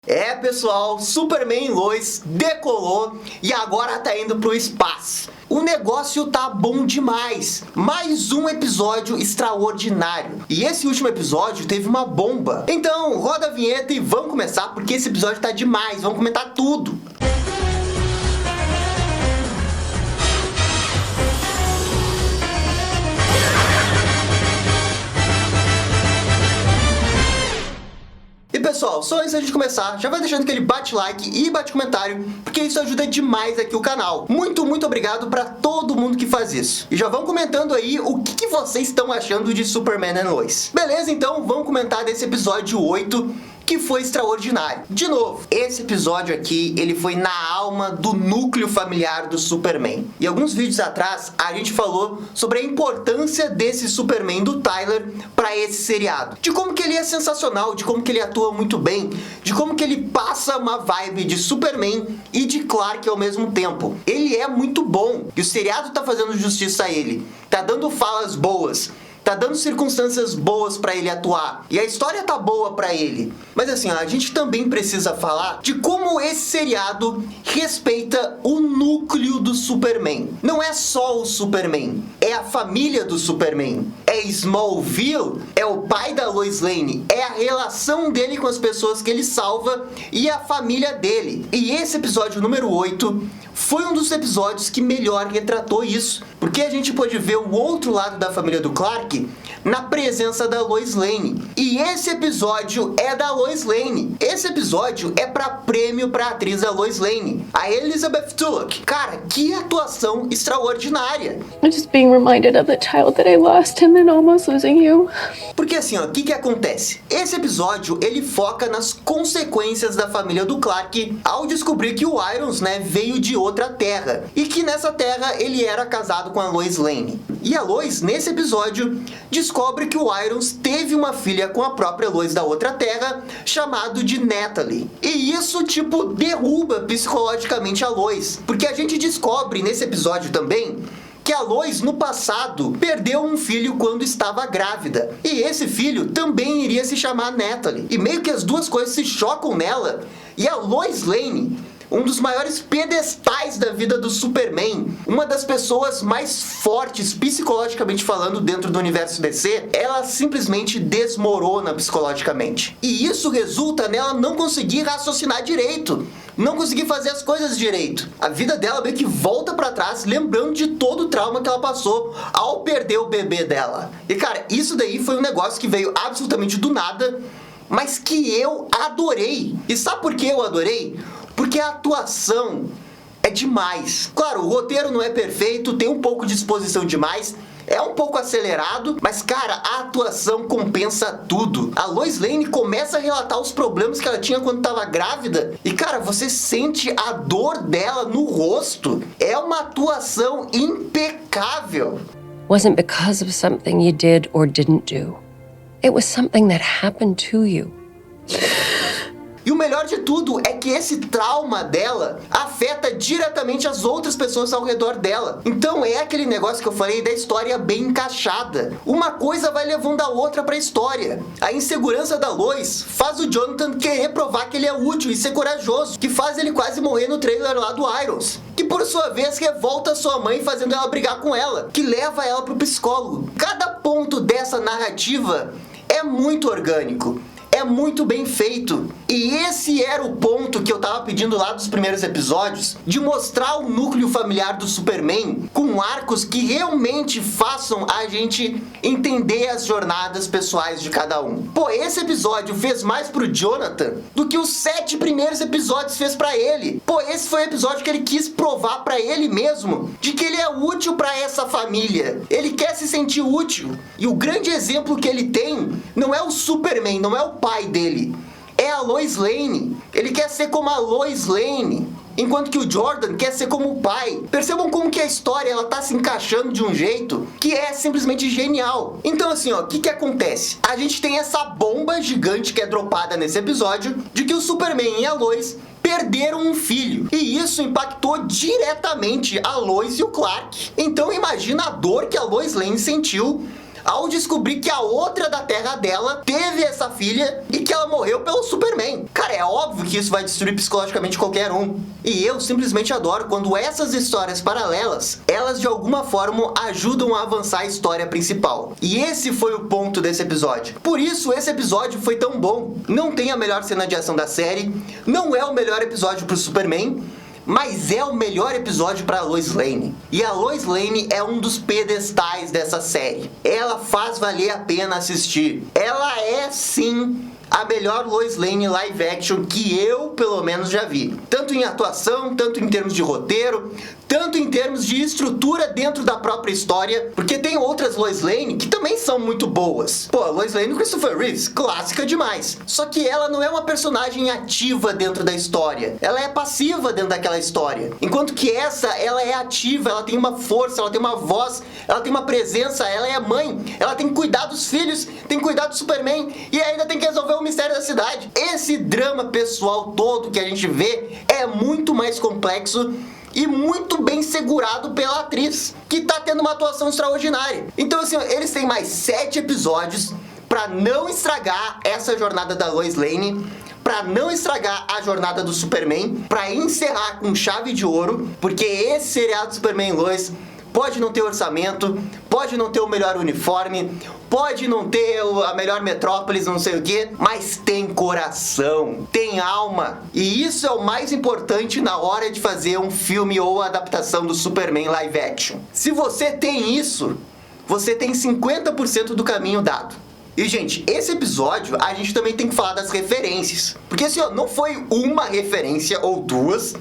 É, pessoal, Superman Lois decolou e agora tá indo pro espaço. O negócio tá bom demais. Mais um episódio extraordinário. E esse último episódio teve uma bomba. Então, roda a vinheta e vamos começar, porque esse episódio tá demais. Vamos comentar tudo. Pessoal, só antes da gente começar, já vai deixando aquele bate-like e bate-comentário, porque isso ajuda demais aqui o canal. Muito obrigado pra todo mundo que faz isso. E já vão comentando aí o que vocês estão achando de Superman and Lois. Beleza, então vamos comentar desse episódio 8, que foi extraordinário. De novo, esse episódio aqui, ele foi na alma do núcleo familiar do Superman. E alguns vídeos atrás, a gente falou sobre a importância desse Superman do Tyler para esse seriado. De como que ele é sensacional, de como que ele atua muito bem, de como que ele passa uma vibe de Superman e de Clark ao mesmo tempo. Ele é muito bom, e o seriado tá fazendo justiça a ele. Tá dando falas boas. Tá dando circunstâncias boas pra ele atuar. E a história tá boa pra ele. Mas assim, a gente também precisa falar de como esse seriado respeita o núcleo do Superman. Não é só o Superman. É a família do Superman. É Smallville. É o pai da Lois Lane. É a relação dele com as pessoas que ele salva. E a família dele. E esse episódio número 8... foi um dos episódios que melhor retratou isso, porque a gente pôde ver o outro lado da família do Clark na presença da Lois Lane. E esse episódio é da Lois Lane. Esse episódio é para prêmio para atriz da Lois Lane, a Elizabeth Tulloch. Cara, que atuação extraordinária. I'm just being reminded of the child that I lost and then almost losing you. Porque assim, ó, o que acontece? Esse episódio, ele foca nas consequências da família do Clark ao descobrir que o Irons, né, veio de outra terra. E que nessa terra ele era casado com a Lois Lane. E a Lois, nesse episódio, descobre que o Irons teve uma filha com a própria Lois da outra terra, chamado de Natalie. E isso, tipo, derruba psicologicamente a Lois. Porque a gente descobre nesse episódio também que a Lois, no passado, perdeu um filho quando estava grávida. E esse filho também iria se chamar Natalie. E meio que as duas coisas se chocam nela. E a Lois Lane, um dos maiores pedestais da vida do Superman, uma das pessoas mais fortes, psicologicamente falando, dentro do universo DC, ela simplesmente desmorona psicologicamente. E isso resulta nela não conseguir raciocinar direito, não conseguir fazer as coisas direito. A vida dela meio que volta pra trás, lembrando de todo o trauma que ela passou ao perder o bebê dela. E cara, isso daí foi um negócio que veio absolutamente do nada, mas que eu adorei. E sabe por que eu adorei? Porque a atuação é demais. Claro, o roteiro não é perfeito, tem um pouco de exposição demais, é um pouco acelerado, mas cara, a atuação compensa tudo. A Lois Lane começa a relatar os problemas que ela tinha quando estava grávida, e cara, você sente a dor dela no rosto. É uma atuação impecável. Wasn't because of something you did or didn't do. It was something that happened to you. E o melhor de tudo é que esse trauma dela afeta diretamente as outras pessoas ao redor dela. Então é aquele negócio que eu falei da história bem encaixada. Uma coisa vai levando a outra pra história. A insegurança da Lois faz o Jonathan querer provar que ele é útil e ser corajoso, que faz ele quase morrer no trailer lá do Irons, que por sua vez revolta sua mãe fazendo ela brigar com ela, que leva ela pro psicólogo. Cada ponto dessa narrativa é muito orgânico. É muito bem feito. E esse era o ponto que eu tava pedindo lá dos primeiros episódios, de mostrar o núcleo familiar do Superman com arcos que realmente façam a gente entender as jornadas pessoais de cada um. Pô, esse episódio fez mais pro Jonathan do que os 7 primeiros episódios fez pra ele. Pô, esse foi o episódio que ele quis provar pra ele mesmo de que ele é útil pra essa família. Ele quer se sentir útil. E o grande exemplo que ele tem não é o Superman, não é o pai dele, é a Lois Lane. Ele quer ser como a Lois Lane, enquanto que o Jordan quer ser como o pai. Percebam como que a história ela tá se encaixando de um jeito que é simplesmente genial. Então assim, ó, o que acontece? A gente tem essa bomba gigante que é dropada nesse episódio de que o Superman e a Lois perderam um filho. E isso impactou diretamente a Lois e o Clark. Então imagina a dor que a Lois Lane sentiu ao descobrir que a outra da terra dela teve essa filha e que ela morreu pelo Superman. Cara, é óbvio que isso vai destruir psicologicamente qualquer um. E eu simplesmente adoro quando essas histórias paralelas, elas de alguma forma ajudam a avançar a história principal. E esse foi o ponto desse episódio. Por isso, esse episódio foi tão bom. Não tem a melhor cena de ação da série, não é o melhor episódio pro Superman, mas é o melhor episódio para Lois Lane. E a Lois Lane é um dos pedestais dessa série. Ela faz valer a pena assistir. Ela é, sim, a melhor Lois Lane live action que eu, pelo menos, já vi. Tanto em atuação, tanto em termos de roteiro, tanto em termos de estrutura dentro da própria história, porque tem outras Lois Lane que também são muito boas. Pô, a Lois Lane do Christopher Reeves, clássica demais. Só que ela não é uma personagem ativa dentro da história. Ela é passiva dentro daquela história. Enquanto que essa, ela é ativa, ela tem uma força, ela tem uma voz, ela tem uma presença, ela é mãe, ela tem que cuidar dos filhos, tem que cuidar do Superman e ainda tem que resolver o mistério da cidade. Esse drama pessoal todo que a gente vê é muito mais complexo e muito bem segurado pela atriz, que tá tendo uma atuação extraordinária. Então, assim, eles têm mais 7 episódios pra não estragar essa jornada da Lois Lane, pra não estragar a jornada do Superman, pra encerrar com chave de ouro, porque esse seriado Superman e Lois pode não ter orçamento, pode não ter o melhor uniforme, pode não ter a melhor metrópolis, não sei o que, mas tem coração, tem alma. E isso é o mais importante na hora de fazer um filme ou adaptação do Superman live action. Se você tem isso, você tem 50% do caminho dado. E, gente, esse episódio a gente também tem que falar das referências. Porque, assim, ó, não foi uma referência ou duas,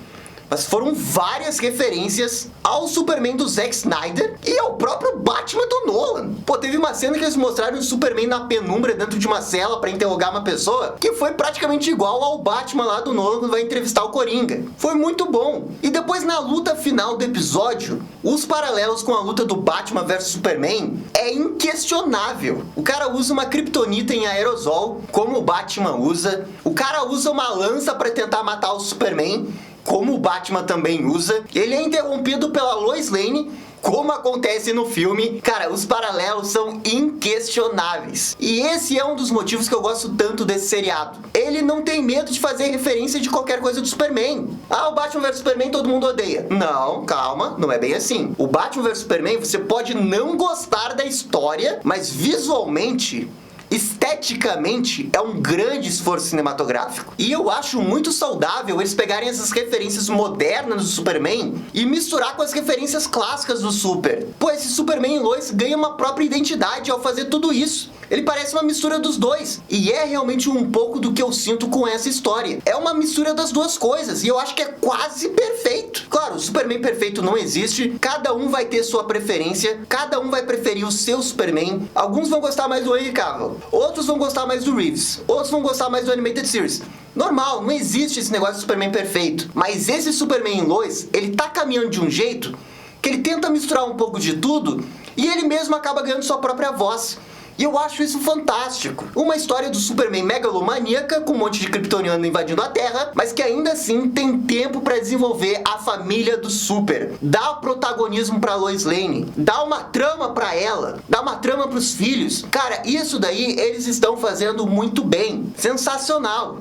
mas foram várias referências ao Superman do Zack Snyder e ao próprio Batman do Nolan. Pô, teve uma cena que eles mostraram o Superman na penumbra dentro de uma cela pra interrogar uma pessoa, que foi praticamente igual ao Batman lá do Nolan quando vai entrevistar o Coringa. Foi muito bom. E depois, na luta final do episódio, os paralelos com a luta do Batman versus Superman é inquestionável. O cara usa uma kryptonita em aerosol, como o Batman usa. O cara usa uma lança pra tentar matar o Superman, como o Batman também usa. Ele é interrompido pela Lois Lane, como acontece no filme. Cara, os paralelos são inquestionáveis. E esse é um dos motivos que eu gosto tanto desse seriado. Ele não tem medo de fazer referência de qualquer coisa do Superman. Ah, o Batman vs Superman todo mundo odeia. Não, calma, não é bem assim. O Batman vs Superman, você pode não gostar da história, mas visualmente, esteticamente, é um grande esforço cinematográfico. E eu acho muito saudável eles pegarem essas referências modernas do Superman e misturar com as referências clássicas do Super. Pô, esse Superman e Lois ganha uma própria identidade ao fazer tudo isso. Ele parece uma mistura dos dois. E é realmente um pouco do que eu sinto com essa história. É uma mistura das duas coisas. E eu acho que é quase perfeito. Claro, o Superman perfeito não existe. Cada um vai ter sua preferência. Cada um vai preferir o seu Superman. Alguns vão gostar mais do Henry Cavill. Outros vão gostar mais do Reeves. Outros vão gostar mais do Animated Series. Normal, não existe esse negócio de Superman perfeito. Mas esse Superman em Lois, ele tá caminhando de um jeito que ele tenta misturar um pouco de tudo e ele mesmo acaba ganhando sua própria voz. E eu acho isso fantástico. Uma história do Superman megalomaníaca, com um monte de kryptoniano invadindo a Terra, mas que ainda assim tem tempo pra desenvolver a família do Super. Dá protagonismo pra Lois Lane, dá uma trama pra ela, dá uma trama pros filhos. Cara, isso daí eles estão fazendo muito bem. Sensacional.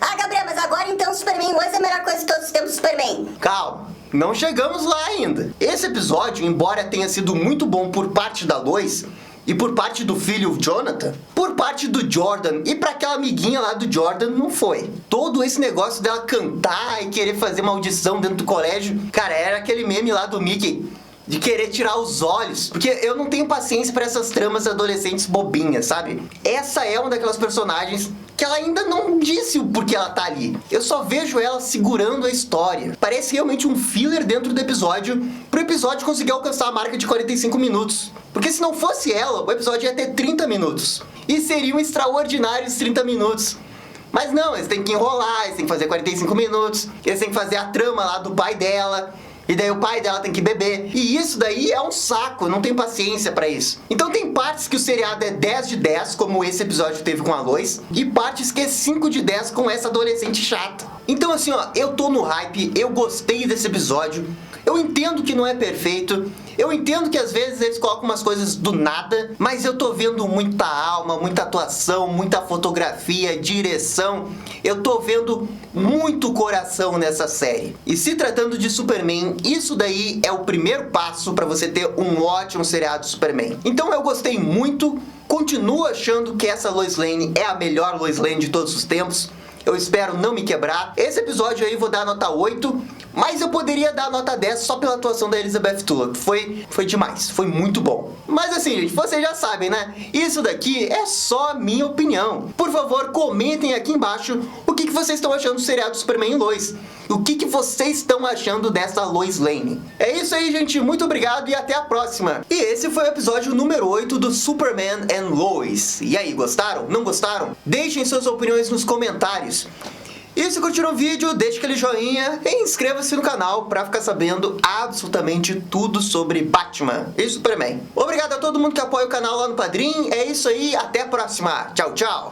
Ah, Gabriel, mas agora então o Superman Lois é a melhor coisa de todos os tempos do Superman. Calma, não chegamos lá ainda. Esse episódio, embora tenha sido muito bom por parte da Lois e por parte do filho Jonathan, por parte do Jordan e pra aquela amiguinha lá do Jordan, não foi. Todo esse negócio dela cantar e querer fazer uma audição dentro do colégio, cara, era aquele meme lá do Mickey de querer tirar os olhos, porque eu não tenho paciência pra essas tramas adolescentes bobinhas, sabe? Essa é uma daquelas personagens que ela ainda não disse o porquê ela tá ali. Eu só vejo ela segurando a história. Parece realmente um filler dentro do episódio, pro episódio conseguir alcançar a marca de 45 minutos. Porque se não fosse ela, o episódio ia ter 30 minutos. E seriam extraordinários 30 minutos. Mas não, eles têm que enrolar, eles têm que fazer 45 minutos, eles têm que fazer a trama lá do pai dela, e daí o pai dela tem que beber. E isso daí é um saco, eu não tenho paciência pra isso. Então tem partes que o seriado é 10 de 10, como esse episódio teve com a Lois, e partes que é 5 de 10 com essa adolescente chata. Então assim, ó, eu tô no hype, eu gostei desse episódio. Eu entendo que não é perfeito, eu entendo que às vezes eles colocam umas coisas do nada, mas eu tô vendo muita alma, muita atuação, muita fotografia, direção. Eu tô vendo muito coração nessa série. E se tratando de Superman, isso daí é o primeiro passo para você ter um ótimo seriado de Superman. Então eu gostei muito, continuo achando que essa Lois Lane é a melhor Lois Lane de todos os tempos. Eu espero não me quebrar. Esse episódio aí vou dar nota 8, mas eu poderia dar nota 10 só pela atuação da Elizabeth Tulloch. Foi demais, foi muito bom. Mas assim, gente, vocês já sabem, né? Isso daqui é só a minha opinião. Por favor, comentem aqui embaixo o que vocês estão achando do seriado Superman e Lois. O que vocês estão achando dessa Lois Lane? É isso aí, gente. Muito obrigado e até a próxima. E esse foi o episódio número 8 do Superman and Lois. E aí, gostaram? Não gostaram? Deixem suas opiniões nos comentários. E se curtiram o vídeo, deixe aquele joinha e inscreva-se no canal para ficar sabendo absolutamente tudo sobre Batman e Superman. Obrigado a todo mundo que apoia o canal lá no Padrim. É isso aí, até a próxima. Tchau, tchau.